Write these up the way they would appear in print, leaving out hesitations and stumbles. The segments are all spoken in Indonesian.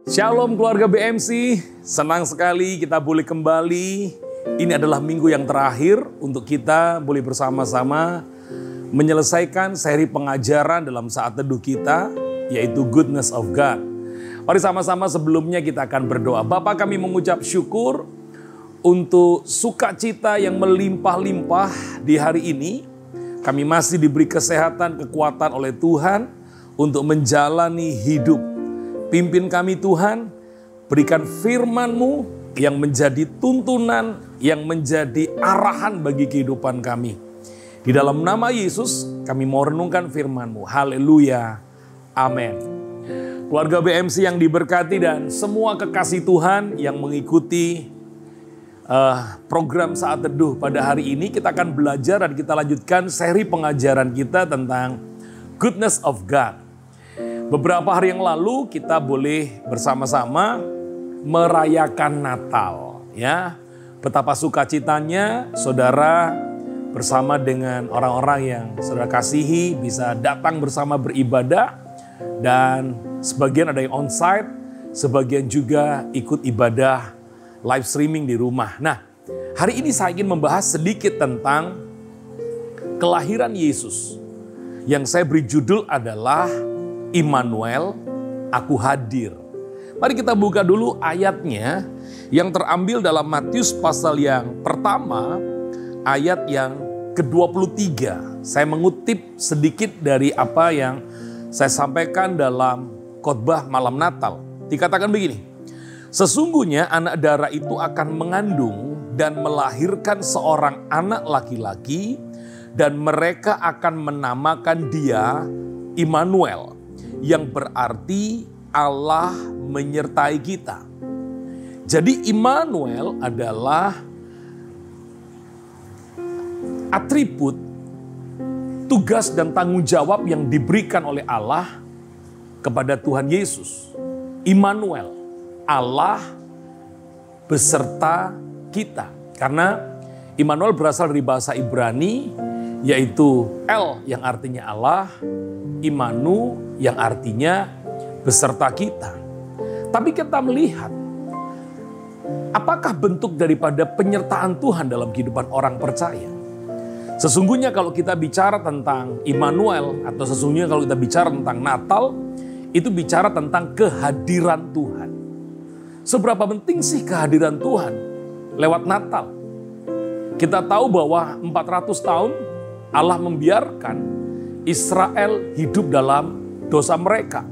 Shalom keluarga BMC, senang sekali kita boleh kembali. Ini adalah minggu yang terakhir untuk kita boleh bersama-sama menyelesaikan seri pengajaran dalam saat teduh kita, yaitu Goodness of God. Mari sama-sama sebelumnya kita akan berdoa. Bapa, kami mengucap syukur untuk sukacita yang melimpah-limpah di hari ini. Kami masih diberi kesehatan, kekuatan oleh Tuhan untuk menjalani hidup. Pimpin kami Tuhan, berikan firman-Mu yang menjadi tuntunan, yang menjadi arahan bagi kehidupan kami. Di dalam nama Yesus kami mau renungkan firman-Mu. Haleluya. Amin. Keluarga BMC yang diberkati dan semua kekasih Tuhan yang mengikuti program Saat Teduh pada hari ini, kita akan belajar dan kita lanjutkan seri pengajaran kita tentang Goodness of God. Beberapa hari yang lalu kita boleh bersama-sama merayakan Natal, ya. Betapa sukacitanya saudara bersama dengan orang-orang yang saudara kasihi bisa datang bersama beribadah, dan sebagian ada yang onsite, sebagian juga ikut ibadah live streaming di rumah. Nah, hari ini saya ingin membahas sedikit tentang kelahiran Yesus. Yang saya beri judul adalah Immanuel, aku hadir. Mari kita buka dulu ayatnya yang terambil dalam Matius pasal yang pertama, ayat yang ke-23. Saya mengutip sedikit dari apa yang saya sampaikan dalam khotbah malam Natal. Dikatakan begini, sesungguhnya anak darah itu akan mengandung dan melahirkan seorang anak laki-laki, dan mereka akan menamakan dia Immanuel, yang berarti Allah menyertai kita. Jadi Immanuel adalah atribut, tugas dan tanggung jawab yang diberikan oleh Allah kepada Tuhan Yesus. Immanuel, Allah beserta kita. Karena Immanuel berasal dari bahasa Ibrani, yaitu El yang artinya Allah, Immanu yang artinya beserta kita. Tapi kita melihat, apakah bentuk daripada penyertaan Tuhan dalam kehidupan orang percaya? Sesungguhnya kalau kita bicara tentang Immanuel, atau sesungguhnya kalau kita bicara tentang Natal, itu bicara tentang kehadiran Tuhan. Seberapa penting sih kehadiran Tuhan lewat Natal? Kita tahu bahwa 400 tahun Allah membiarkan Israel hidup dalam dosa mereka,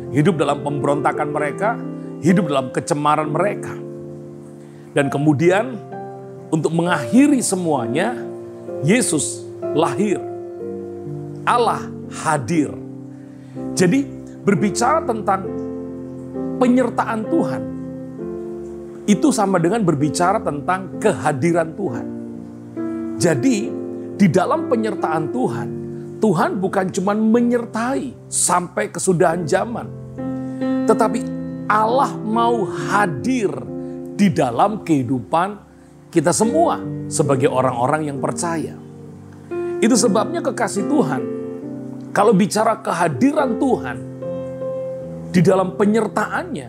hidup dalam pemberontakan mereka, hidup dalam kecemaran mereka. Dan kemudian untuk mengakhiri semuanya, Yesus lahir. Allah hadir. Jadi berbicara tentang penyertaan Tuhan, itu sama dengan berbicara tentang kehadiran Tuhan. Jadi di dalam penyertaan Tuhan, Tuhan bukan cuma menyertai sampai kesudahan zaman, tetapi Allah mau hadir di dalam kehidupan kita semua sebagai orang-orang yang percaya. Itu sebabnya kekasih Tuhan, kalau bicara kehadiran Tuhan di dalam penyertaannya,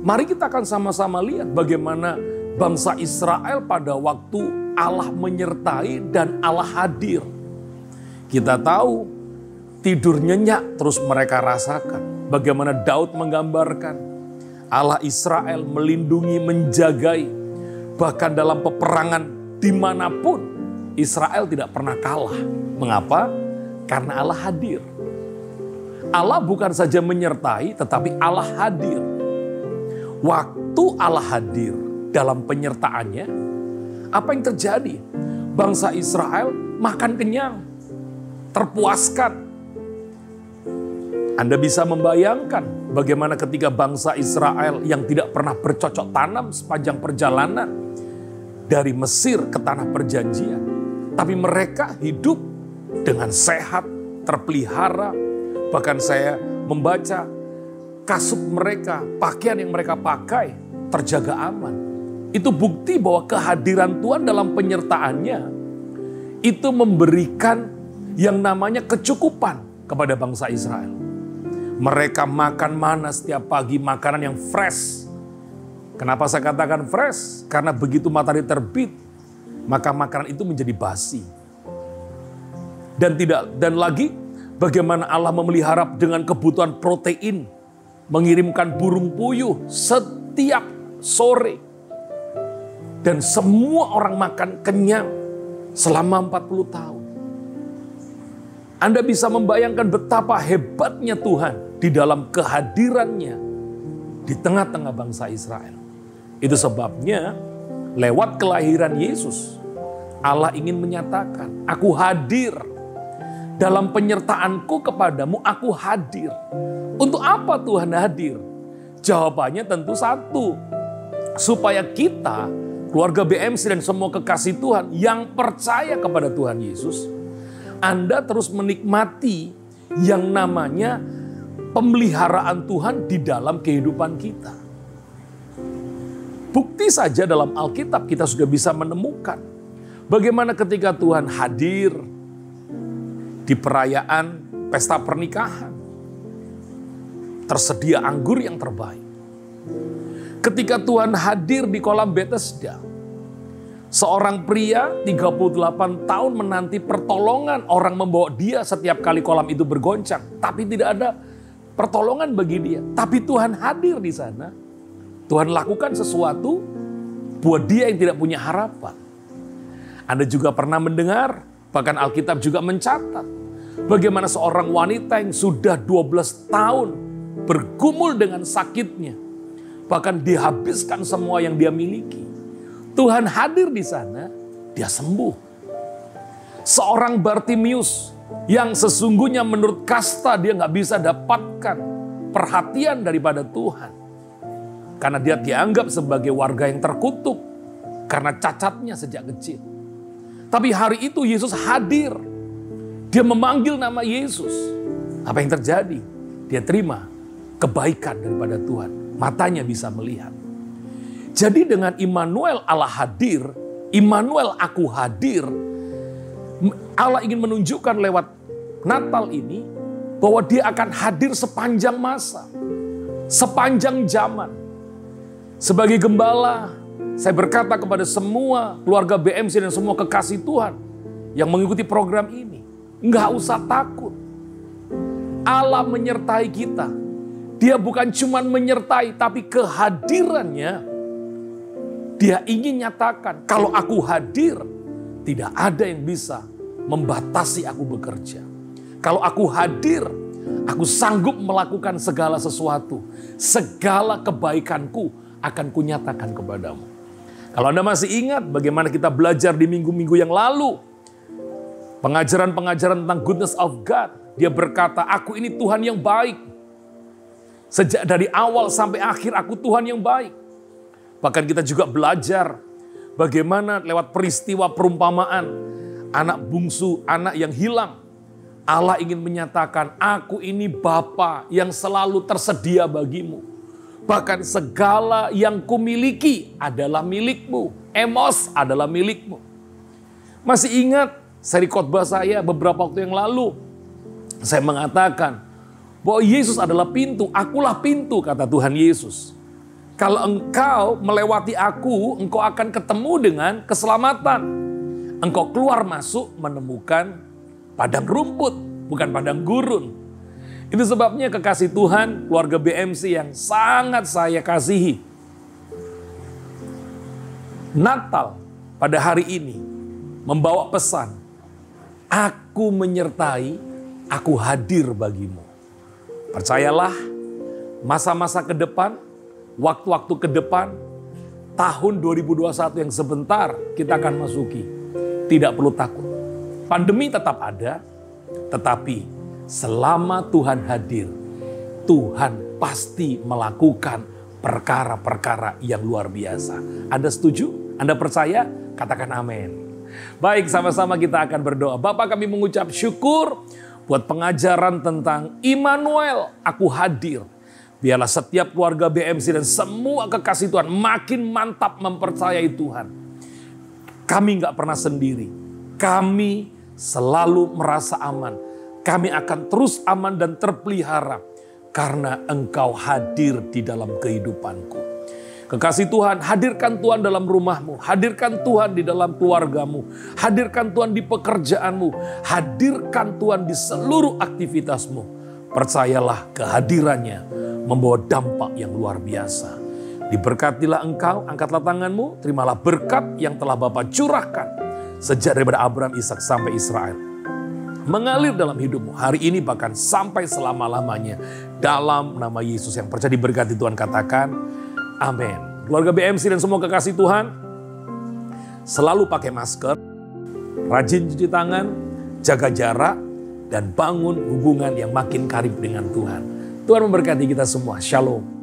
mari kita akan sama-sama lihat bagaimana bangsa Israel pada waktu Allah menyertai dan Allah hadir. Kita tahu tidur nyenyak terus mereka rasakan. Bagaimana Daud menggambarkan Allah Israel melindungi, menjagai. Bahkan dalam peperangan dimanapun Israel tidak pernah kalah. Mengapa? Karena Allah hadir. Allah bukan saja menyertai, tetapi Allah hadir. Waktu Allah hadir dalam penyertaannya, apa yang terjadi? Bangsa Israel makan kenyang, terpuaskan. Anda bisa membayangkan bagaimana ketika bangsa Israel yang tidak pernah bercocok tanam sepanjang perjalanan dari Mesir ke tanah perjanjian, tapi mereka hidup dengan sehat, terpelihara. Bahkan saya membaca kasut mereka, pakaian yang mereka pakai terjaga aman. Itu bukti bahwa kehadiran Tuhan dalam penyertaannya itu memberikan yang namanya kecukupan kepada bangsa Israel. Mereka makan mana setiap pagi, makanan yang fresh. Kenapa saya katakan fresh? Karena begitu matahari terbit, maka makanan itu menjadi basi. Dan lagi bagaimana Allah memelihara dengan kebutuhan protein, mengirimkan burung puyuh setiap sore. Dan semua orang makan kenyang selama 40 tahun. Anda bisa membayangkan betapa hebatnya Tuhan di dalam kehadirannya di tengah-tengah bangsa Israel. Itu sebabnya lewat kelahiran Yesus, Allah ingin menyatakan, aku hadir. Dalam penyertaanku kepadamu, aku hadir. Untuk apa Tuhan hadir? Jawabannya tentu satu. Supaya kita, keluarga BMC dan semua kekasih Tuhan yang percaya kepada Tuhan Yesus, Anda terus menikmati yang namanya pemeliharaan Tuhan di dalam kehidupan kita. Bukti saja dalam Alkitab kita sudah bisa menemukan bagaimana ketika Tuhan hadir di perayaan pesta pernikahan. Tersedia anggur yang terbaik. Ketika Tuhan hadir di kolam Bethesda, seorang pria 38 tahun menanti pertolongan, orang membawa dia setiap kali kolam itu bergoncang. Tapi tidak ada pertolongan bagi dia. Tapi Tuhan hadir di sana. Tuhan lakukan sesuatu buat dia yang tidak punya harapan. Anda juga pernah mendengar, bahkan Alkitab juga mencatat, bagaimana seorang wanita yang sudah 12 tahun bergumul dengan sakitnya. Bahkan dihabiskan semua yang dia miliki. Tuhan hadir di sana, dia sembuh. Seorang Bartimius yang sesungguhnya menurut kasta dia nggak bisa dapatkan perhatian daripada Tuhan. Karena dia dianggap sebagai warga yang terkutuk karena cacatnya sejak kecil. Tapi hari itu Yesus hadir. Dia memanggil nama Yesus. Apa yang terjadi? Dia terima kebaikan daripada Tuhan. Matanya bisa melihat. Jadi dengan Immanuel Allah hadir, Immanuel aku hadir, Allah ingin menunjukkan lewat Natal ini bahwa dia akan hadir sepanjang masa, sepanjang zaman. Sebagai gembala, saya berkata kepada semua keluarga BMC dan semua kekasih Tuhan yang mengikuti program ini, nggak usah takut. Allah menyertai kita. Dia bukan cuma menyertai, tapi kehadirannya dia ingin nyatakan, kalau aku hadir, tidak ada yang bisa membatasi aku bekerja. Kalau aku hadir, aku sanggup melakukan segala sesuatu. Segala kebaikanku akan kunyatakan kepadamu. Kalau Anda masih ingat bagaimana kita belajar di minggu-minggu yang lalu, pengajaran-pengajaran tentang goodness of God, dia berkata, aku ini Tuhan yang baik. Sejak dari awal sampai akhir aku Tuhan yang baik. Bahkan kita juga belajar bagaimana lewat peristiwa perumpamaan anak bungsu, anak yang hilang. Allah ingin menyatakan, aku ini Bapa yang selalu tersedia bagimu. Bahkan segala yang kumiliki adalah milikmu. Emos adalah milikmu. Masih ingat seri khotbah saya beberapa waktu yang lalu. Saya mengatakan bahwa Yesus adalah pintu. Akulah pintu, kata Tuhan Yesus. Kalau engkau melewati aku, engkau akan ketemu dengan keselamatan. Engkau keluar masuk menemukan padang rumput, bukan padang gurun. Itu sebabnya kekasih Tuhan, keluarga BMC yang sangat saya kasihi. Natal pada hari ini membawa pesan, aku menyertai, aku hadir bagimu. Percayalah, masa-masa ke depan, waktu-waktu ke depan, tahun 2021 yang sebentar kita akan masuki. Tidak perlu takut. Pandemi tetap ada, tetapi selama Tuhan hadir, Tuhan pasti melakukan perkara-perkara yang luar biasa. Anda setuju? Anda percaya? Katakan amin. Baik, sama-sama kita akan berdoa. Bapa, kami mengucap syukur buat pengajaran tentang Immanuel, aku hadir. Biarlah setiap keluarga BMC dan semua kekasih Tuhan makin mantap mempercayai Tuhan. Kami nggak pernah sendiri. Kami selalu merasa aman. Kami akan terus aman dan terpelihara. karena Engkau hadir di dalam kehidupanku. Kekasih Tuhan, hadirkan Tuhan dalam rumahmu, hadirkan Tuhan di dalam keluargamu, hadirkan Tuhan di pekerjaanmu, hadirkan Tuhan di seluruh aktivitasmu. Percayalah kehadirannya membawa dampak yang luar biasa. Diberkatilah engkau, angkatlah tanganmu, terimalah berkat yang telah Bapa curahkan sejak daripada Abraham, Ishak sampai Israel. Mengalir dalam hidupmu hari ini bahkan sampai selama-lamanya. Dalam nama Yesus yang percaya diberkati Tuhan katakan amin. Keluarga BMC dan semua kekasih Tuhan, selalu pakai masker, rajin cuci tangan, jaga jarak, dan bangun hubungan yang makin karib dengan Tuhan. Tuhan memberkati kita semua. Shalom.